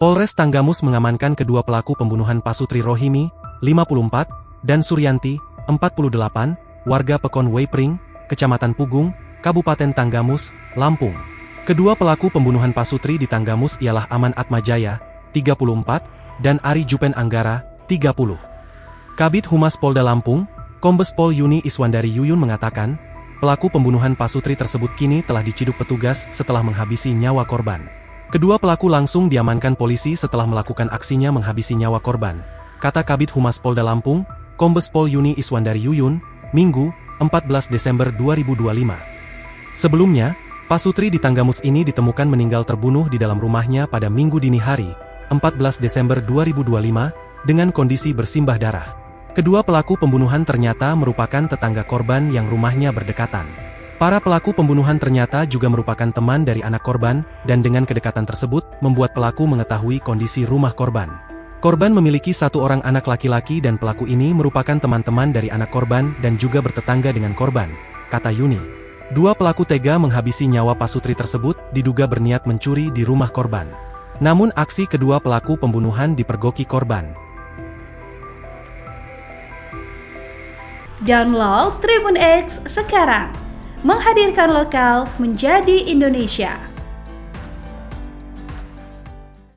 Polres Tanggamus mengamankan kedua pelaku pembunuhan Pasutri Rohimi, 54, dan Suryanti, 48, warga Pekon Weipring, Kecamatan Pugung, Kabupaten Tanggamus, Lampung. Kedua pelaku pembunuhan Pasutri di Tanggamus ialah Aman Atmajaya, 34, dan Ari Jupen Anggara, 30. Kabid Humas Polda Lampung, Kombes Pol Yuni Iswandari Yuyun mengatakan, pelaku pembunuhan Pasutri tersebut kini telah diciduk petugas setelah menghabisi nyawa korban. Kedua pelaku langsung diamankan polisi setelah melakukan aksinya menghabisi nyawa korban, kata Kabid Humas Polda Lampung, Kombes Pol Yuni Iswandari Yuyun, Minggu, 14 Desember 2025. Sebelumnya, Pasutri di Tanggamus ini ditemukan meninggal terbunuh di dalam rumahnya pada Minggu dini hari, 14 Desember 2025, dengan kondisi bersimbah darah. Kedua pelaku pembunuhan ternyata merupakan tetangga korban yang rumahnya berdekatan. Para pelaku pembunuhan ternyata juga merupakan teman dari anak korban, dan dengan kedekatan tersebut, membuat pelaku mengetahui kondisi rumah korban. Korban memiliki satu orang anak laki-laki dan pelaku ini merupakan teman-teman dari anak korban dan juga bertetangga dengan korban, kata Yuni. Dua pelaku tega menghabisi nyawa Pasutri tersebut diduga berniat mencuri di rumah korban. Namun aksi kedua pelaku pembunuhan dipergoki korban. Download Tribun X sekarang, menghadirkan lokal menjadi Indonesia.